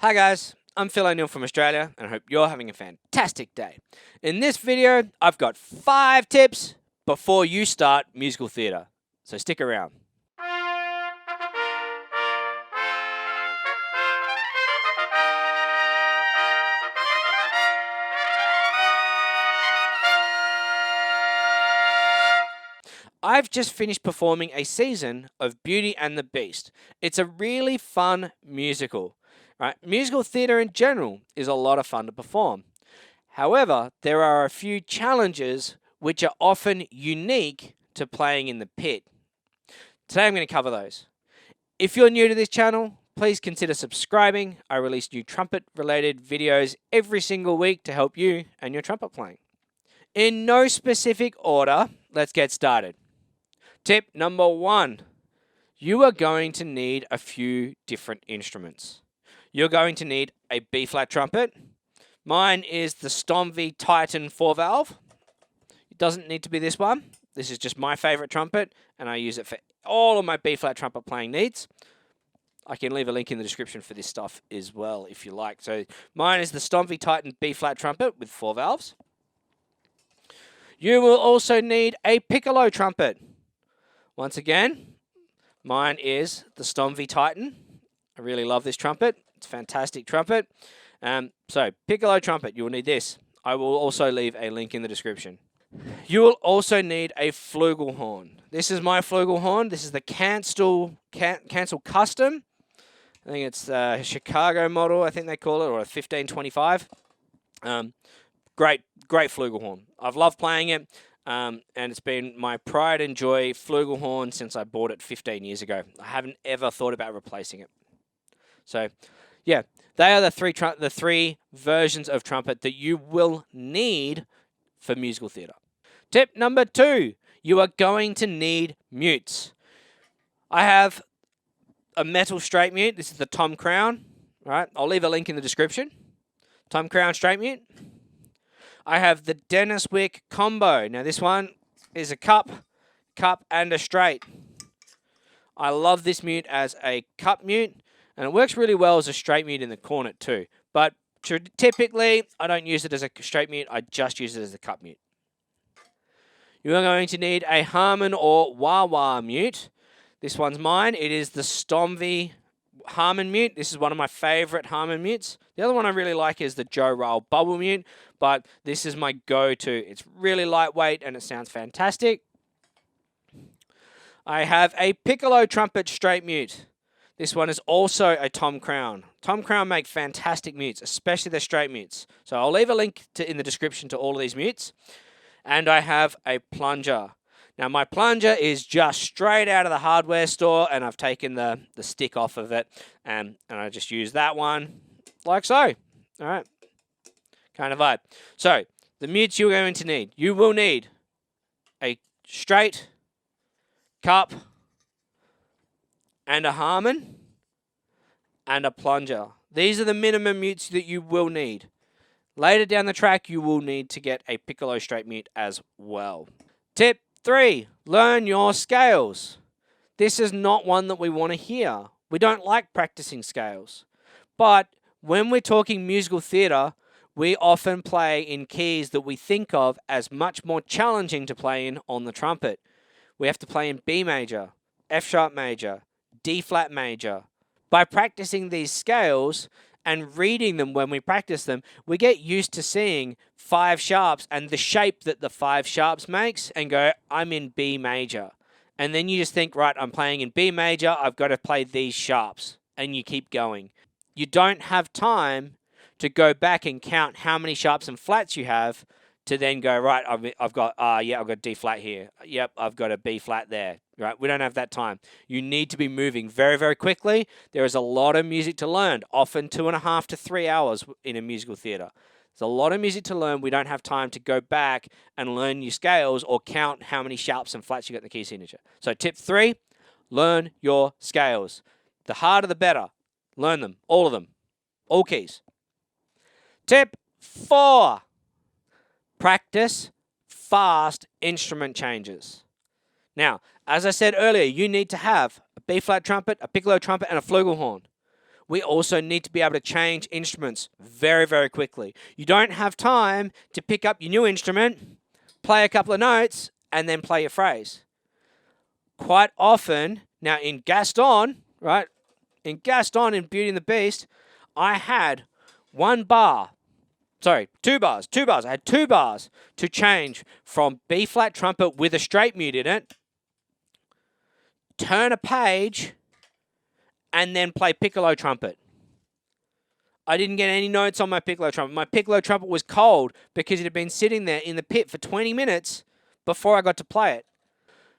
Hi guys, I'm Phill from Australia and I hope you're having a fantastic day. In this video, I've got 5 tips before you start musical theatre, so stick around. I've just finished performing a season of Beauty and the Beast. It's a really fun musical. Right? Musical theatre in general is a lot of fun to perform. However, there are a few challenges which are often unique to playing in the pit. Today I'm going to cover those. If you're new to this channel, please consider subscribing. I release new trumpet related videos every single week to help you and your trumpet playing. In no specific order, let's get started. Tip number 1, you are going to need a few different instruments. You're going to need a B-flat trumpet. Mine is the Stomvy Titan 4-valve. It doesn't need to be this one. This is just my favorite trumpet, and I use it for all of my B-flat trumpet playing needs. I can leave a link in the description for this stuff as well if you like. So mine is the Stomvy Titan B-flat trumpet with 4 valves. You will also need a piccolo trumpet. Once again, mine is the Stomvy Titan. I really love this trumpet. It's a fantastic trumpet. So, piccolo trumpet, you will need this. I will also leave a link in the description. You will also need a flugelhorn. This is my flugelhorn. This is the Cancel Custom. I think it's a Chicago model, I think they call it, or a 1525. Great flugelhorn. I've loved playing it. And it's been my pride and joy flugelhorn since I bought it 15 years ago. I haven't ever thought about replacing it. So, yeah, they are the three versions of trumpet that you will need for musical theatre. Tip number 2, you are going to need mutes. I have a metal straight mute. This is the Tom Crown. Right, I'll leave a link in the description. Tom Crown straight mute. I have the Dennis Wick combo. Now this one is a cup, and a straight. I love this mute as a cup mute, and it works really well as a straight mute in the cornet too. But typically, I don't use it as a straight mute. I just use it as a cup mute. You are going to need a Harman or wah-wah mute. This one's mine. It is the Stomvy Harman mute. This is one of my favorite Harman mutes. The other one I really like is the Joe Rail bubble mute, but this is my go-to. It's really lightweight and it sounds fantastic. I have a piccolo trumpet straight mute. This one is also a Tom Crown. Tom Crown make fantastic mutes, especially the straight mutes. So I'll leave a link in the description to all of these mutes. And I have a plunger. Now, my plunger is just straight out of the hardware store, and I've taken the stick off of it, and I just use that one like so. All right, kind of vibe. So, the mutes you're going to need. You will need a straight, cup, and a Harman, and a plunger. These are the minimum mutes that you will need. Later down the track, you will need to get a piccolo straight mute as well. Tip 3, learn your scales. This is not one that we want to hear. We don't like practicing scales. But when we're talking musical theatre, we often play in keys that we think of as much more challenging to play in on the trumpet. We have to play in B major, F sharp major, D flat major. By practicing these scales and reading them when we practice them, we get used to seeing 5 sharps and the shape that the 5 sharps makes and go, I'm in B major. And then you just think, right, I'm playing in B major, I've got to play these sharps. And you keep going. You don't have time to go back and count how many sharps and flats you have to then go, right, I've got D flat here. Yep, I've got a B flat there. Right, we don't have that time. You need to be moving very, very quickly. There is a lot of music to learn, often 2.5 to 3 hours in a musical theatre. There's a lot of music to learn. We don't have time to go back and learn new scales or count how many sharps and flats you got in the key signature. So tip 3, learn your scales. The harder the better. Learn them, all keys. Tip 4, practice fast instrument changes. Now, as I said earlier, you need to have a B-flat trumpet, a piccolo trumpet, and a flugelhorn. we also need to be able to change instruments very, very quickly. You don't have time to pick up your new instrument, play a couple of notes, and then play your phrase. Quite often, now in Gaston, right? In Gaston in Beauty and the Beast, I had two bars. I had 2 bars to change from B flat trumpet with a straight mute in it, turn a page, and then play piccolo trumpet. I didn't get any notes on my piccolo trumpet. My piccolo trumpet was cold because it had been sitting there in the pit for 20 minutes before I got to play it.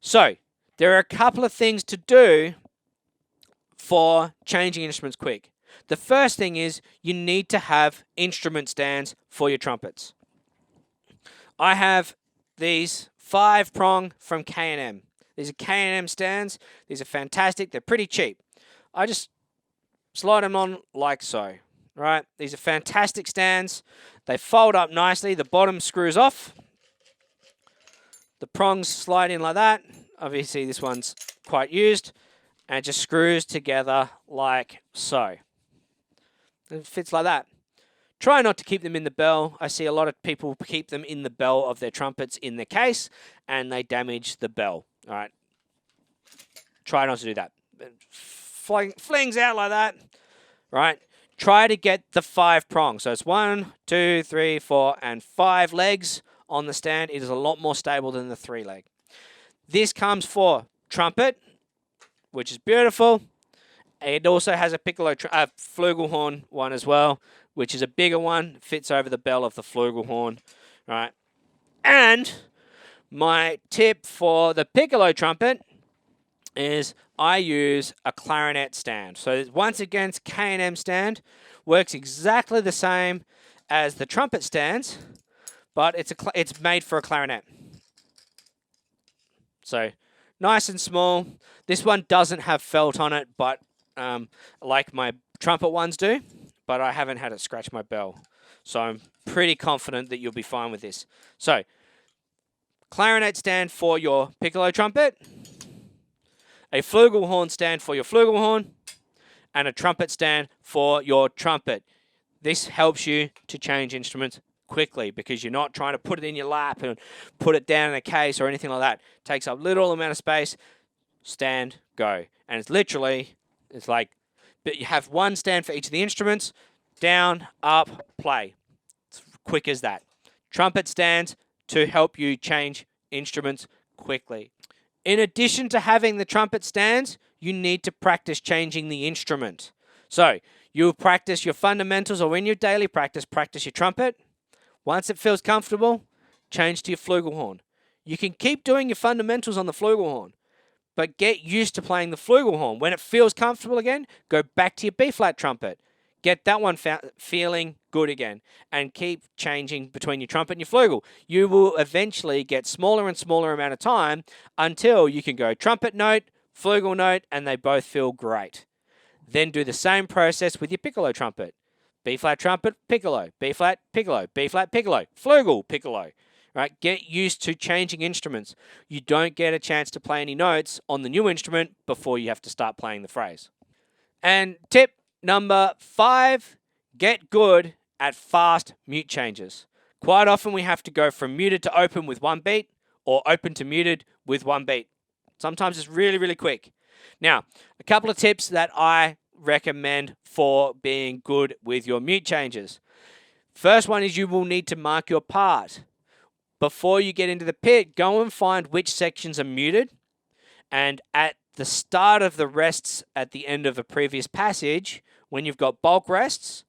So, there are a couple of things to do for changing instruments quick. The first thing is you need to have instrument stands for your trumpets. I have these 5-prong from K&M. These are K&M stands. These are fantastic. They're pretty cheap. I just slide them on like so, right? These are fantastic stands. They fold up nicely. The bottom screws off. The prongs slide in like that. Obviously, this one's quite used. And it just screws together like so. It fits like that. Try not to keep them in the bell. I see a lot of people keep them in the bell of their trumpets in the case, and they damage the bell. All right. Try not to do that. Flings out like that. Right. Try to get the 5 prongs. So it's 1, 2, 3, 4, and 5 legs on the stand. It is a lot more stable than the 3 leg. This comes for trumpet, which is beautiful. It also has a piccolo flugelhorn one as well, which is a bigger one, fits over the bell of the flugelhorn, right? And my tip for the piccolo trumpet is I use a clarinet stand. So once again, it's K&M stand, works exactly the same as the trumpet stands, but it's made for a clarinet. So nice and small. This one doesn't have felt on it, but like my trumpet ones do, but I haven't had it scratch my bell. So I'm pretty confident that you'll be fine with this. So, clarinet stand for your piccolo trumpet, a flugelhorn stand for your flugelhorn, and a trumpet stand for your trumpet. This helps you to change instruments quickly because you're not trying to put it in your lap and put it down in a case or anything like that. It takes up little amount of space. Stand, go. And it's literally, it's like, but you have one stand for each of the instruments. Down, up, play. It's quick as that. Trumpet stands to help you change instruments quickly. In addition to having the trumpet stands, you need to practice changing the instrument. So, you'll practice your fundamentals, or in your daily practice your trumpet. Once it feels comfortable, change to your flugelhorn. You can keep doing your fundamentals on the flugelhorn, but get used to playing the flugelhorn. When it feels comfortable again, go back to your B-flat trumpet. Get that one feeling good again, and keep changing between your trumpet and your flugel. You will eventually get smaller and smaller amount of time until you can go trumpet note, flugel note, and they both feel great. Then do the same process with your piccolo trumpet. B-flat trumpet, piccolo, B-flat, piccolo, B-flat, piccolo, flugel, piccolo. Right? Get used to changing instruments. You don't get a chance to play any notes on the new instrument before you have to start playing the phrase. And tip number 5, get good at fast mute changes. Quite often we have to go from muted to open with 1 beat, or open to muted with 1 beat. Sometimes it's really, really quick. Now, a couple of tips that I recommend for being good with your mute changes. First one is you will need to mark your part. Before you get into the pit, go and find which sections are muted, and at the start of the rests at the end of a previous passage, when you've got bulk rests,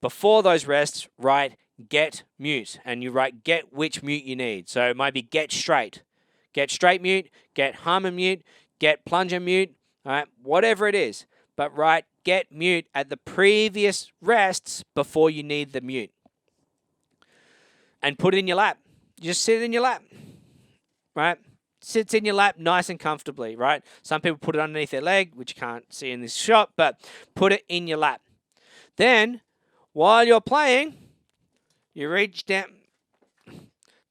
before those rests, write get mute, and you write get which mute you need. So it might be get straight mute, get hum and mute, get plunger mute, all right, whatever it is. But write get mute at the previous rests before you need the mute. And put it in your lap. Just sit in your lap, right? Sits in your lap nice and comfortably, right? Some people put it underneath their leg, which you can't see in this shot, but put it in your lap. Then, while you're playing, you reach down.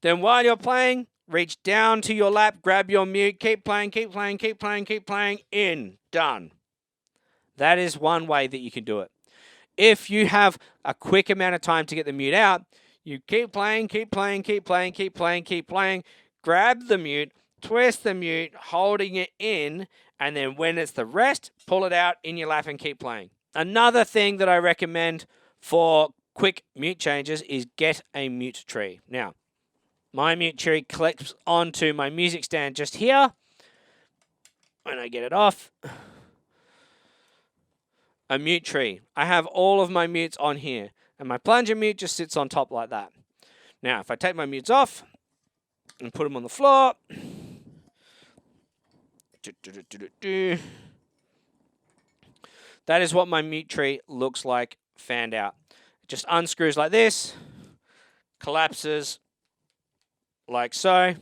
Then while you're playing, reach down to your lap, grab your mute, keep playing, keep playing, keep playing, keep playing, in, done. That is one way that you can do it. If you have a quick amount of time to get the mute out, you keep playing, keep playing, keep playing, keep playing, keep playing, grab the mute, twist the mute, holding it in, and then when it's the rest, pull it out in your lap and keep playing. Another thing that I recommend for quick mute changes is get a mute tree. Now, my mute tree clips onto my music stand just here. When I get it off, a mute tree. I have all of my mutes on here, and my plunger mute just sits on top like that. Now, if I take my mutes off and put them on the floor, that is what my mute tree looks like fanned out. It just unscrews like this, collapses like so,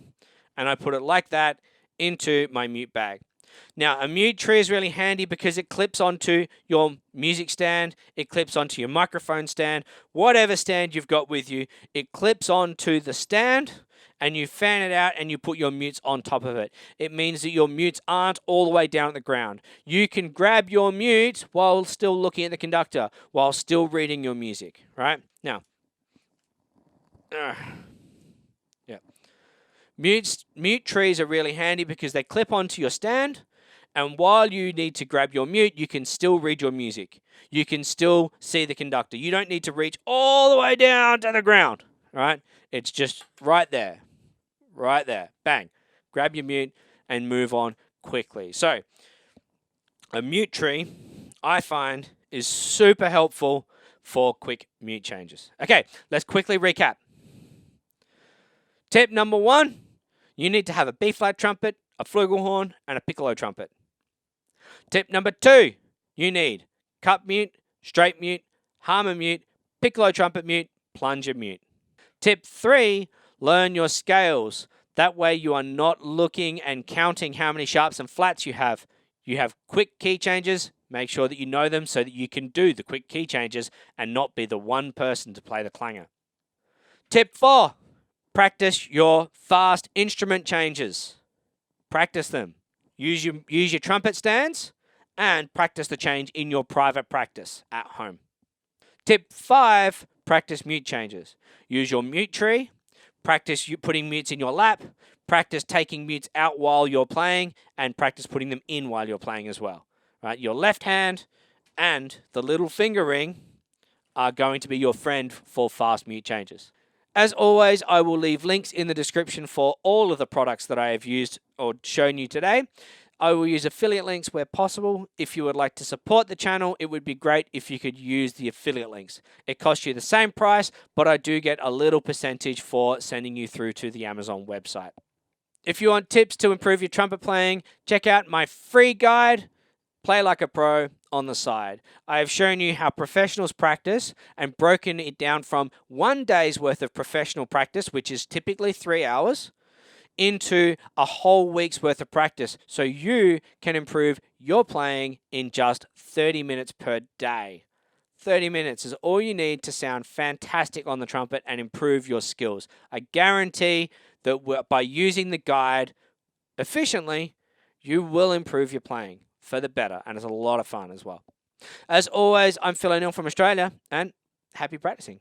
and I put it like that into my mute bag. Now, a mute tree is really handy because it clips onto your music stand, it clips onto your microphone stand, whatever stand you've got with you, it clips onto the stand, and you fan it out and you put your mutes on top of it. It means that your mutes aren't all the way down at the ground. You can grab your mute while still looking at the conductor, while still reading your music, right? Now, mute trees are really handy because they clip onto your stand, and while you need to grab your mute, you can still read your music. You can still see the conductor. You don't need to reach all the way down to the ground, right? It's just right there. Right there. Bang. Grab your mute and move on quickly. So, a mute tree, I find, is super helpful for quick mute changes. Okay, let's quickly recap. Tip number 1, you need to have a B-flat trumpet, a flugelhorn, and a piccolo trumpet. Tip number 2, you need cup mute, straight mute, harmon mute, piccolo trumpet mute, plunger mute. Tip 3, learn your scales. That way you are not looking and counting how many sharps and flats you have. You have quick key changes. Make sure that you know them so that you can do the quick key changes and not be the one person to play the clanger. Tip 4, practice your fast instrument changes. Practice them. Use your trumpet stands and practice the change in your private practice at home. Tip 5, practice mute changes. Use your mute tree. Practice putting mutes in your lap. Practice taking mutes out while you're playing, and practice putting them in while you're playing as well. Right? Your left hand and the little finger ring are going to be your friend for fast mute changes. As always, I will leave links in the description for all of the products that I have used or shown you today. I will use affiliate links where possible. If you would like to support the channel, it would be great if you could use the affiliate links. It costs you the same price, but I do get a little percentage for sending you through to the Amazon website. If you want tips to improve your trumpet playing, check out my free guide, Play Like a Pro, on the side. I have shown you how professionals practice and broken it down from 1 day's worth of professional practice, which is typically 3 hours, into a whole week's worth of practice, so you can improve your playing in just 30 minutes per day. 30 minutes is all you need to sound fantastic on the trumpet and improve your skills. I guarantee that by using the guide efficiently, you will improve your playing for the better, and it's a lot of fun as well. As always, I'm Phill from Australia, and happy practicing.